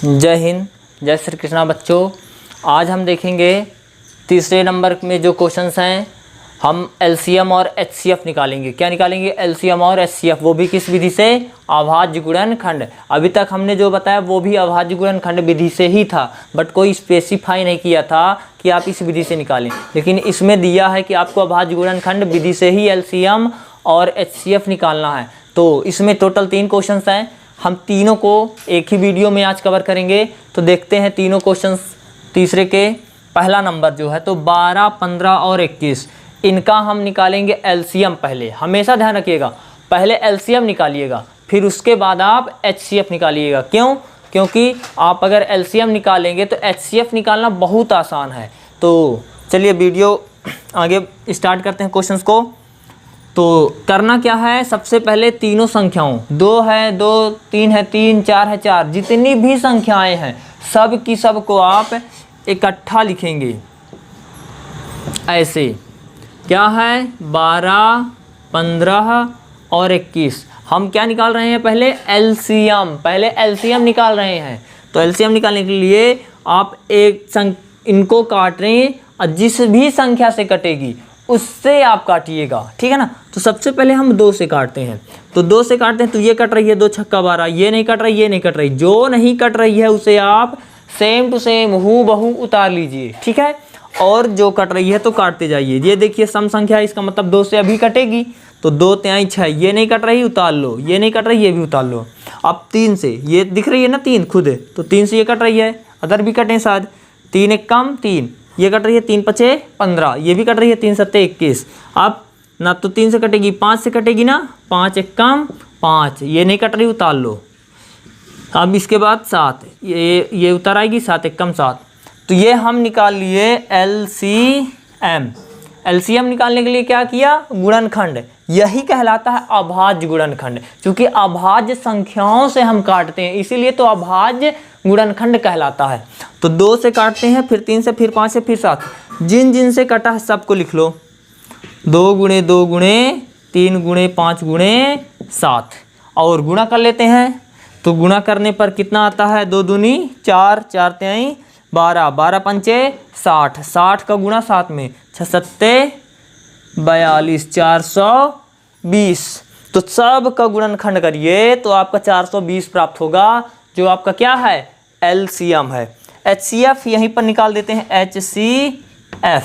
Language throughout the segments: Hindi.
जय हिंद, जय श्री कृष्णा बच्चों। आज हम देखेंगे तीसरे नंबर में जो क्वेश्चंस हैं, हम एलसीएम और एचसीएफ निकालेंगे। क्या निकालेंगे? एलसीएम और एचसीएफ, वो भी किस विधि से? अभाज्य गुणनखंड। अभी तक हमने जो बताया वो भी अभाज्य गुणनखंड विधि से ही था, बट कोई स्पेसिफाई नहीं किया था कि आप इस विधि से निकालें। लेकिन इसमें दिया है कि आपको अभाज्य गुणनखंड विधि से ही एलसीएम और एचसीएफ निकालना है। तो इसमें टोटल 3 क्वेश्चंस हैं, हम तीनों को एक ही वीडियो में आज कवर करेंगे। तो देखते हैं तीनों क्वेश्चंस। तीसरे के पहला नंबर जो है तो 12, 15 और 21, इनका हम निकालेंगे एलसीएम। पहले हमेशा ध्यान रखिएगा, पहले एलसीएम निकालिएगा, फिर उसके बाद आप एचसीएफ निकालिएगा। क्यों? क्योंकि आप अगर एलसीएम निकालेंगे तो एचसीएफ निकालना बहुत आसान है। तो चलिए वीडियो आगे स्टार्ट करते हैं क्वेश्चंस को। तो करना क्या है, सबसे पहले तीनों संख्याओं, 2 है 2, 3 है 3, 4 है 4, जितनी भी संख्याएं हैं सब की सब को आप इकट्ठा लिखेंगे ऐसे। क्या है? 12, 15 और 21। हम क्या निकाल रहे हैं? पहले एलसीएम, पहले एलसीएम निकाल रहे हैं। तो एलसीएम निकालने के लिए आप इनको काट रहे हैं और जिस भी संख्या से कटेगी उससे आप काटिएगा, ठीक है ना। तो सबसे पहले हम 2 से काटते हैं। तो 2 से काटते हैं तो ये कट रही है 2 छक्का 12, ये नहीं कट रही, ये नहीं कट रही। जो नहीं कट रही है उसे आप सेम टू सेम हूबहू उतार लीजिए, ठीक है। और जो कट रही है तो काटते जाइए। ये देखिए सम संख्या है, इसका मतलब 2 से अभी कटेगी। तो 2 तिहाई 6, ये नहीं कट रही, उतार लो। ये नहीं कट रही, ये भी उतार लो। अब 3 से, ये दिख रही है ना 3 खुद, तो 3 से ये कट रही है, अदर भी कटें शायद। 3 एक कम 3, ये कट रही है 3 पचे 15, ये भी कट रही है 3 सत्ते 21। अब ना तो 3 से कटेगी, 5 से कटेगी ना, 5 एक कम 5, ये नहीं कट रही, उतार लो। अब इसके बाद 7, ये उतर आएगी, 7 एक कम 7। तो ये हम निकाल लिए एलसीएम। एलसीएम निकालने के लिए क्या किया? गुणनखंड। यही कहलाता है अभाज्य गुणनखंड। क्योंकि अभाज्य संख्याओं से हम काटते हैं, इसीलिए तो अभाज्य गुणनखंड कहलाता है। तो 2 से काटते हैं, फिर 3 से, फिर 5 से, फिर 7। जिन जिन से कटा है सबको लिख लो। 2 गुणे 2 गुणे 3 गुणे 5 गुणे 7। और गुणा कर लेते हैं। तो गुणा करने पर कितना आता है? 2 दूनी 4, 4 तिहाई 12, 12 पंचे 60, 60 का गुणा 7 में, 6 सत्ते 42, 420। तो सब का गुणनखंड करिए तो आपका 420 प्राप्त होगा, जो आपका क्या है? एलसीएम है। एचसीएफ यहीं पर निकाल देते हैं, एचसीएफ।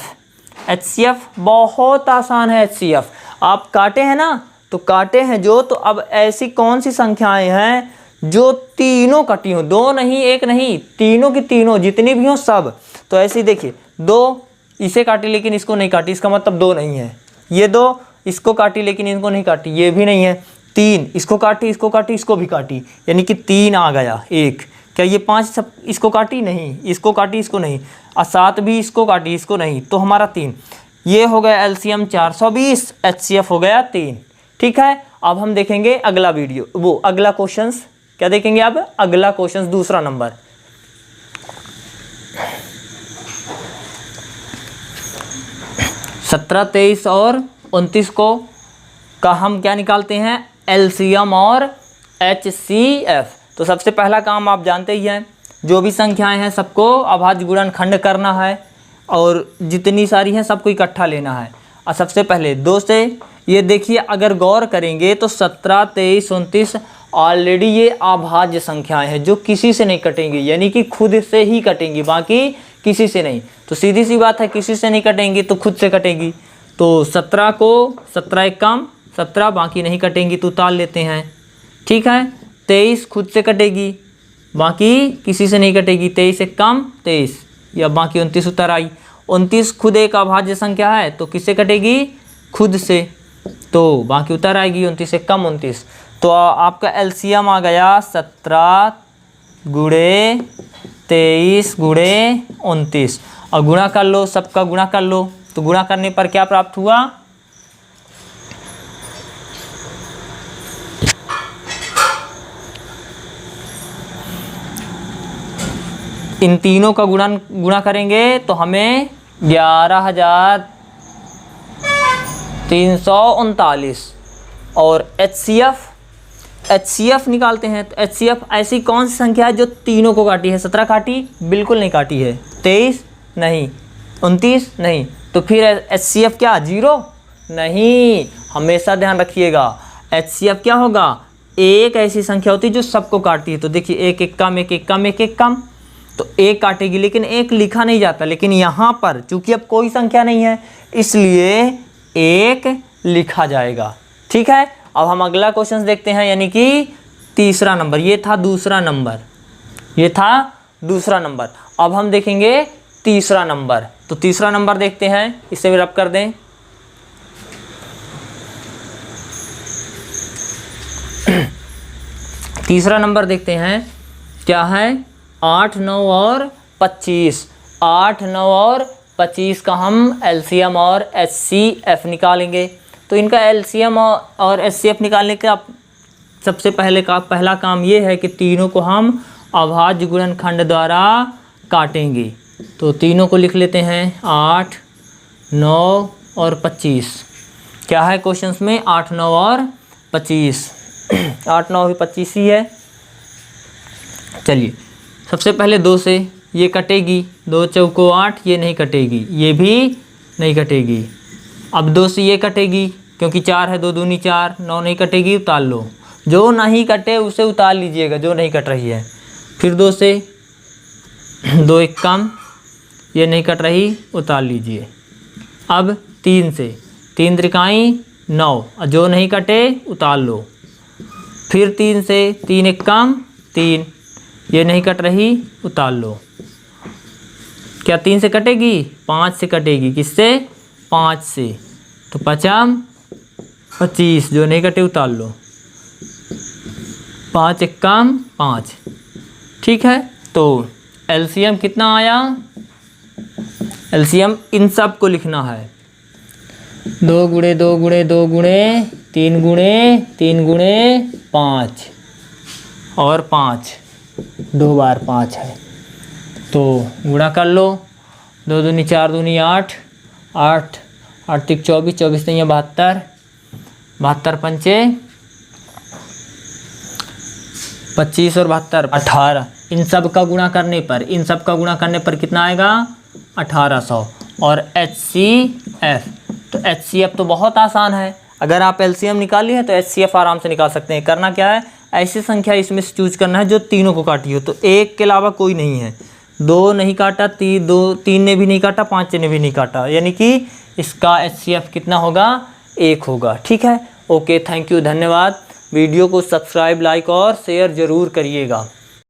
एचसीएफ बहुत आसान है। एचसीएफ आप काटे हैं ना, तो काटे हैं जो, तो अब ऐसी कौन सी संख्याएं हैं जो तीनों कटी हो? 2 नहीं, 1 नहीं, तीनों की तीनों जितनी भी हो सब। तो ऐसे ही देखिए, 2 इसे काटी लेकिन इसको नहीं काटी, इसका मतलब 2 नहीं है। ये 2 इसको काटी लेकिन इनको नहीं काटी, ये भी नहीं है। 3 इसको काटी, इसको काटी, इसको भी काटी, यानी कि 3 आ गया। 1 क्या ये 5 सब इसको काटी? नहीं, इसको काटी, इसको नहीं। और 7 भी इसको काटी, इसको नहीं, तो हमारा 3। ये हो गया एलसीएम 420, एचसीएफ हो गया 3, ठीक है। अब हम देखेंगे अगला वीडियो, वो अगला क्वेश्चन। क्या देखेंगे अब? अगला क्वेश्चन, दूसरा नंबर। सत्रह, 23 और 29 को का हम क्या निकालते हैं? एलसीएम और एचसीएफ। तो सबसे पहला काम आप जानते ही हैं, जो भी संख्याएं हैं सबको अभाज्य गुणनखंड करना है और जितनी सारी हैं सबको इकट्ठा लेना है। और सबसे पहले 2 से, ये देखिए अगर गौर करेंगे तो 17, 23, 29 ऑलरेडी ये अभाज्य संख्याएं हैं जो किसी से नहीं कटेंगी, यानी कि खुद से ही कटेंगी, बाकी किसी से नहीं। तो सीधी सी बात है, किसी से नहीं कटेंगी तो खुद से कटेगी। तो 17 को 17 एक कम 17, बाकी नहीं कटेंगी तो उतार लेते हैं, ठीक है। 23 खुद से कटेगी, बाकी किसी से नहीं कटेगी, 23 एक कम 23, या बाकी 29 उतर आई। 29 खुद एक अभाज्य संख्या है तो किससे कटेगी? खुद से, तो बाकी उतर आएगी, 29 एक कम 29। तो आपका एलसीएम आ गया 17 गुणे 23 गुणे 29। और गुणा कर लो, सबका गुणा कर लो। तो गुणा करने पर क्या प्राप्त हुआ? इन तीनों का गुणा करेंगे तो हमें 11,339। और एचसीएफ HCF निकालते हैं। तो HCF ऐसी कौन सी संख्या है जो तीनों को काटी है? 17 काटी? बिल्कुल नहीं काटी है। 23 नहीं, 29 नहीं। तो फिर HCF क्या 0? नहीं, हमेशा ध्यान रखिएगा HCF क्या होगा? एक ऐसी संख्या होती है जो सबको काटती है। तो देखिए एक एक कम, एक एक कम, एक एक कम, तो एक काटेगी, लेकिन एक लिखा नहीं जाता। लेकिन यहाँ पर चूंकि अब कोई संख्या नहीं है इसलिए एक लिखा जाएगा। ठीक है, अब हम अगला क्वेश्चन देखते हैं, यानी कि तीसरा नंबर। ये था दूसरा नंबर, ये था दूसरा नंबर। अब हम देखेंगे तीसरा नंबर। तो तीसरा नंबर देखते हैं, इसे भी रब कर दें। तीसरा नंबर देखते हैं क्या है? 8, 9 और 25। 8, 9 और 25 का हम LCM और HCF निकालेंगे। तो इनका LCM और HCF निकालने का सबसे पहला काम ये है कि तीनों को हम अभाज्य गुणनखंड द्वारा काटेंगे। तो तीनों को लिख लेते हैं, 8, 9 और 25। क्या है क्वेश्चंस में? 8, 9 और 25। 8, 9 भी 25 ही है। चलिए सबसे पहले 2 से ये कटेगी, 2 चौको 8, ये नहीं कटेगी, ये भी नहीं कटेगी। अब 2 से ये कटेगी क्योंकि 4 है, 2 दूनी 4, 9 नहीं कटेगी, उतार लो। जो नहीं कटे उसे उतार लीजिएगा, जो नहीं कट रही है। फिर 2 से 2 एक कम, ये नहीं कट रही, उतार लीजिए। अब 3 से 3 त्रिकाई 9, जो नहीं कटे उतार लो। फिर 3 से 3 एक कम 3, ये नहीं कट रही, उतार लो। क्या 3 से कटेगी? 5 से कटेगी। किससे? 5 से। तो 5 25, जो नहीं कटे उतार लो। 5 एक कम 5। ठीक है, तो LCM कितना आया? LCM इन सब को लिखना है, 2 गुणे 2 गुणे 2 गुणे 3 गुणे 3 गुणे 5 और 5, 2 बार 5 है। तो गुणा कर लो, 2 दूनी 4 दूनी 8, 8 8 तिक 24, 24 नहीं है 72, 72 पंचे 25 और 72 18। इन सब का गुणा करने पर कितना आएगा? 1800। और HCF, तो HCF तो बहुत आसान है। अगर आप LCM निकाली है तो HCF आराम से निकाल सकते हैं। करना क्या है? ऐसी संख्या इसमें से चूज करना है जो तीनों को काटी हो। तो 1 के अलावा कोई नहीं है, 2 नहीं काटा, 3 ने भी नहीं काटा, 5 ने भी नहीं काटा, यानी कि इसका HCF कितना होगा? 1 होगा। ठीक है, ओके, थैंक यू, धन्यवाद। वीडियो को सब्सक्राइब, लाइक और शेयर ज़रूर करिएगा।